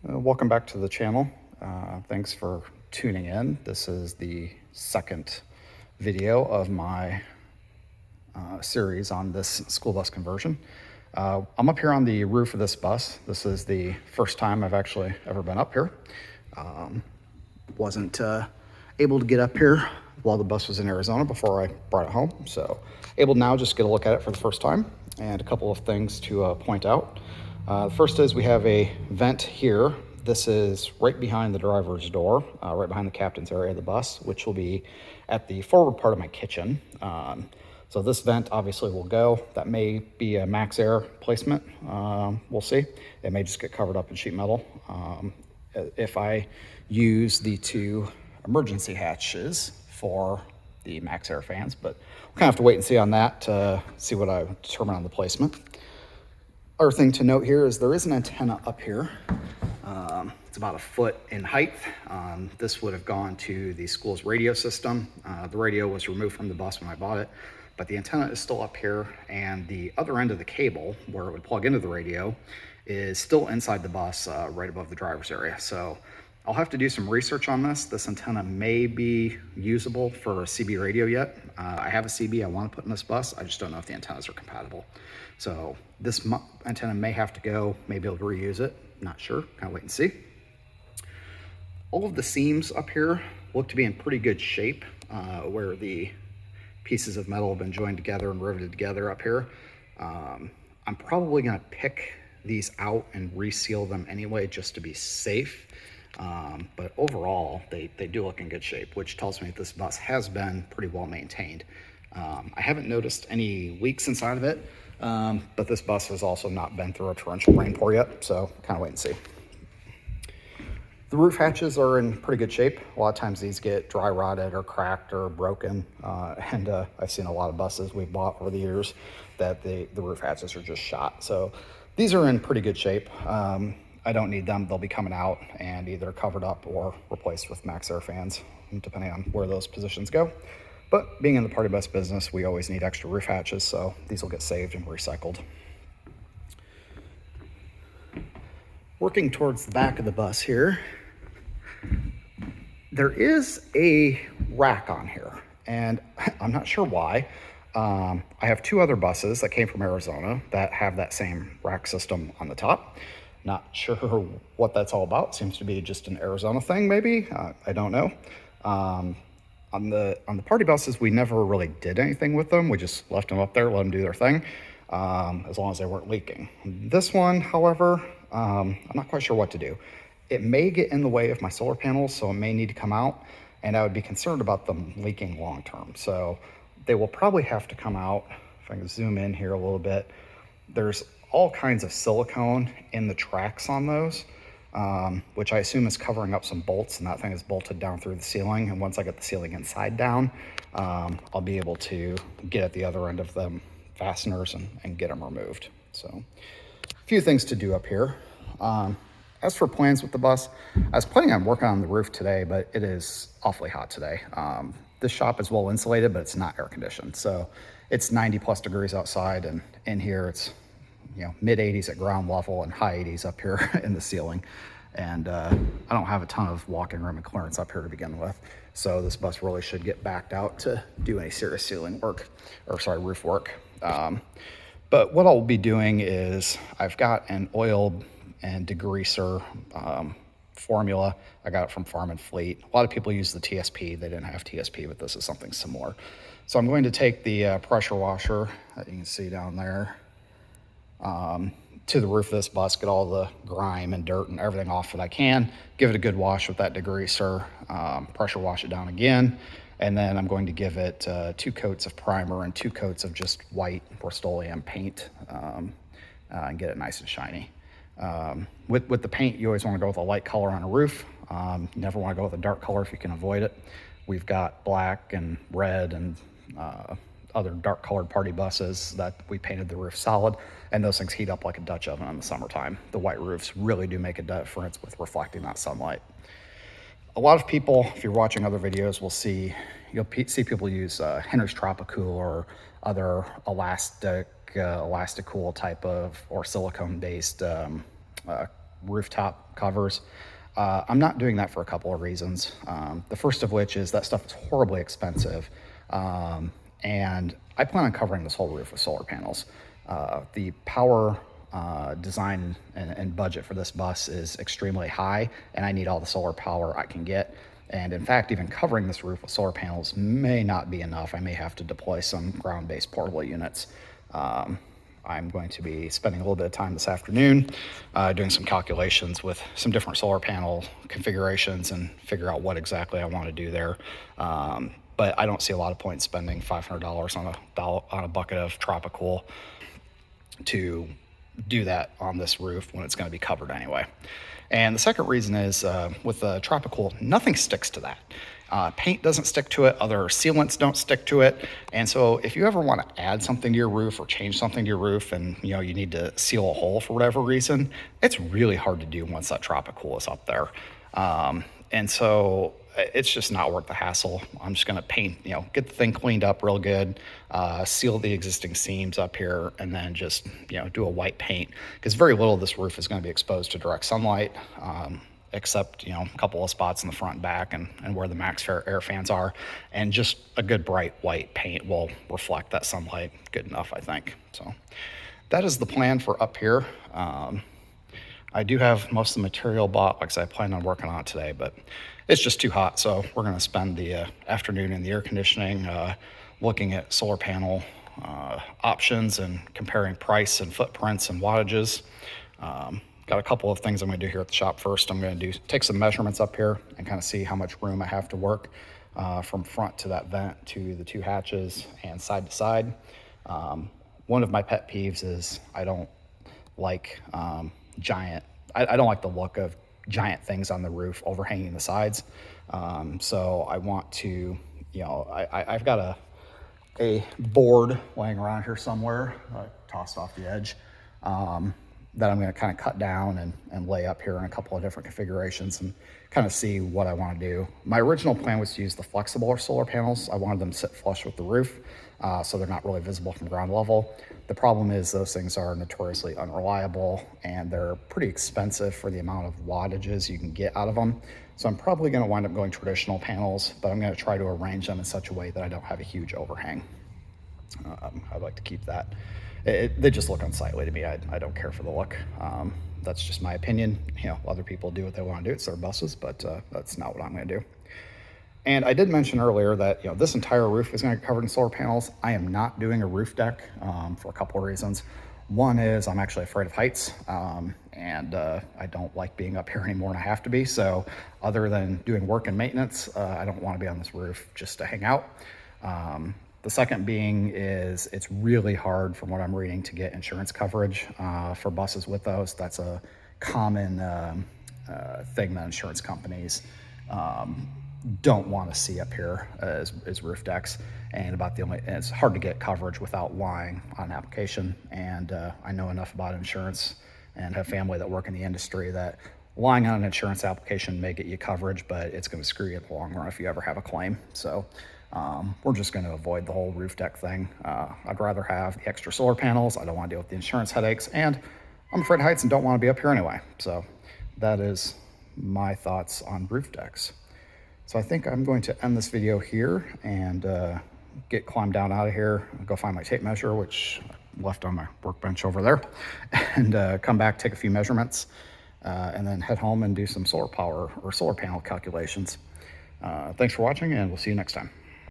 Welcome back to the channel. Thanks for tuning in. This is the second video of my series on this school bus conversion. I'm up here on the roof of this bus. This is the first time I've actually ever been up here. Wasn't able to get up here while the bus was in Arizona before I brought it home. So able now just get a look at it for the first time, and a couple of things to point out. The first is we have a vent here. This is right behind the driver's door, right behind the captain's area of the bus, which will be at the forward part of my kitchen. So this vent obviously will go. That may be a max air placement. We'll see. It may just get covered up in sheet metal. If I use the two emergency hatches for the max air fans, but we'll kind of have to wait and see on that to see what I determine on the placement. Other thing to note here is there is an antenna up here. It's about a foot in height. This would have gone to the school's radio system. The radio was removed from the bus when I bought it, but the antenna is still up here, and the other end of the cable where it would plug into the radio is still inside the bus, right above the driver's area. So I'll have to do some research on this. This antenna may be usable for a CB radio yet. I have a CB I want to put in this bus. I just don't know if the antennas are compatible. So this antenna may have to go, may be able to reuse it. Not sure, kind of wait and see. All of the seams up here look to be in pretty good shape, where the pieces of metal have been joined together and riveted together up here. I'm probably gonna pick these out and reseal them anyway, just to be safe. But overall, they do look in good shape, which tells me that this bus has been pretty well maintained. I haven't noticed any leaks inside of it, but this bus has also not been through a torrential rainpour yet, so kind of wait and see. The roof hatches are in pretty good shape. A lot of times these get dry rotted or cracked or broken, and I've seen a lot of buses we've bought over the years that the roof hatches are just shot. So these are in pretty good shape. I don't need them. They'll be coming out and either covered up or replaced with max air fans, depending on where those positions go. But being in the party bus business, we always need extra roof hatches, so these will get saved and recycled. Working towards the back of the bus here, there is a rack on here, and I'm not sure why. I have two other buses that came from Arizona that have that same rack system on the top. Not sure what that's all about. Seems to be just an Arizona thing, maybe. I don't know. On the party buses, we never really did anything with them. We just left them up there, let them do their thing, as long as they weren't leaking. This one, however, I'm not quite sure what to do. It may get in the way of my solar panels, so it may need to come out, and I would be concerned about them leaking long term. So they will probably have to come out. If I can zoom in here a little bit, there's all kinds of silicone in the tracks on those, which I assume is covering up some bolts, and that thing is bolted down through the ceiling. And once I get the ceiling inside down, I'll be able to get at the other end of them fasteners and get them removed. So a few things to do up here. As for plans with the bus, I was planning on working on the roof today, but it is awfully hot today. This shop is well insulated, but it's not air conditioned. So it's 90 plus degrees outside, and in here it's mid 80s at ground level and high 80s up here in the ceiling. And I don't have a ton of walk-in room and clearance up here to begin with. So this bus really should get backed out to do any serious ceiling work, or sorry, roof work. But what I'll be doing is I've got an oil and degreaser formula. I got it from Farm and Fleet. A lot of people use the TSP. They didn't have TSP, but this is something similar. So I'm going to take the pressure washer that you can see down there to the roof of this bus, get all the grime and dirt and everything off that I can, give it a good wash with that degreaser, pressure wash it down again, and then I'm going to give it 2 coats of primer and 2 coats of just white Rust-Oleum paint, and get it nice and shiny. With the paint, you always want to go with a light color on a roof. You never want to go with a dark color if you can avoid it. We've got black and red and other dark colored party buses that we painted the roof solid, and those things heat up like a Dutch oven in the summertime. The white roofs really do make a difference with reflecting that sunlight. A lot of people, if you're watching other videos, you'll see people use Henry's Tropicool or other elastic Elasticool type of, or silicone based rooftop covers. I'm not doing that for a couple of reasons. The first of which is that stuff is horribly expensive. And I plan on covering this whole roof with solar panels. The power design and budget for this bus is extremely high, and I need all the solar power I can get. And in fact, even covering this roof with solar panels may not be enough. I may have to deploy some ground-based portable units. I'm going to be spending a little bit of time this afternoon doing some calculations with some different solar panel configurations and figure out what exactly I want to do there. But I don't see a lot of point spending $500 on a bucket of Tropical to do that on this roof when it's going to be covered anyway. And the second reason is with the Tropical, nothing sticks to that. Paint doesn't stick to it, other sealants don't stick to it. And so if you ever want to add something to your roof or change something to your roof and you need to seal a hole for whatever reason, it's really hard to do once that Tropical is up there. And so it's just not worth the hassle. I'm just going to paint, get the thing cleaned up real good, seal the existing seams up here, and then just, do a white paint, because very little of this roof is going to be exposed to direct sunlight, except, a couple of spots in the front and back and where the max air fans are. And just a good bright white paint will reflect that sunlight good enough, I think. So that is the plan for up here. I do have most of the material bought, like I said, I plan on working on it today, but it's just too hot, so we're going to spend the afternoon in the air conditioning looking at solar panel options and comparing price and footprints and wattages. Got a couple of things I'm going to do here at the shop first. I'm going to take some measurements up here and kind of see how much room I have to work from front to that vent to the two hatches and side to side. One of my pet peeves is I don't like I don't like the look of giant things on the roof overhanging the sides. So I want to, I've got a board laying around here somewhere, tossed off the edge, that I'm going to kind of cut down and lay up here in a couple of different configurations and kind of see what I want to do. My original plan was to use the flexible solar panels. I wanted them to sit flush with the roof, so they're not really visible from ground level. The problem is those things are notoriously unreliable and they're pretty expensive for the amount of wattages you can get out of them. So I'm probably going to wind up going traditional panels, but I'm going to try to arrange them in such a way that I don't have a huge overhang. I'd like to keep that. They just look unsightly to me. I don't care for the look. That's just my opinion. Other people do what they want to do. It's their buses, but that's not what I'm going to do. And I did mention earlier that this entire roof is going to be covered in solar panels. I am not doing a roof deck for a couple of reasons. One is I'm actually afraid of heights, and I don't like being up here any more than I have to be. So other than doing work and maintenance, I don't want to be on this roof just to hang out. The second being is it's really hard, from what I'm reading, to get insurance coverage for buses with those. That's a common thing that insurance companies don't want to see up here as roof decks, and it's hard to get coverage without lying on an application. And I know enough about insurance and have family that work in the industry that lying on an insurance application may get you coverage, but it's going to screw you in the long run if you ever have a claim. So we're just going to avoid the whole roof deck thing. I'd rather have the extra solar panels. I don't want to deal with the insurance headaches, and I'm afraid of heights and don't want to be up here anyway. So that is my thoughts on roof decks. So I think I'm going to end this video here and climb down out of here, go find my tape measure, which I left on my workbench over there, and come back, take a few measurements, and then head home and do some solar power or solar panel calculations. Thanks for watching, and we'll see you next time.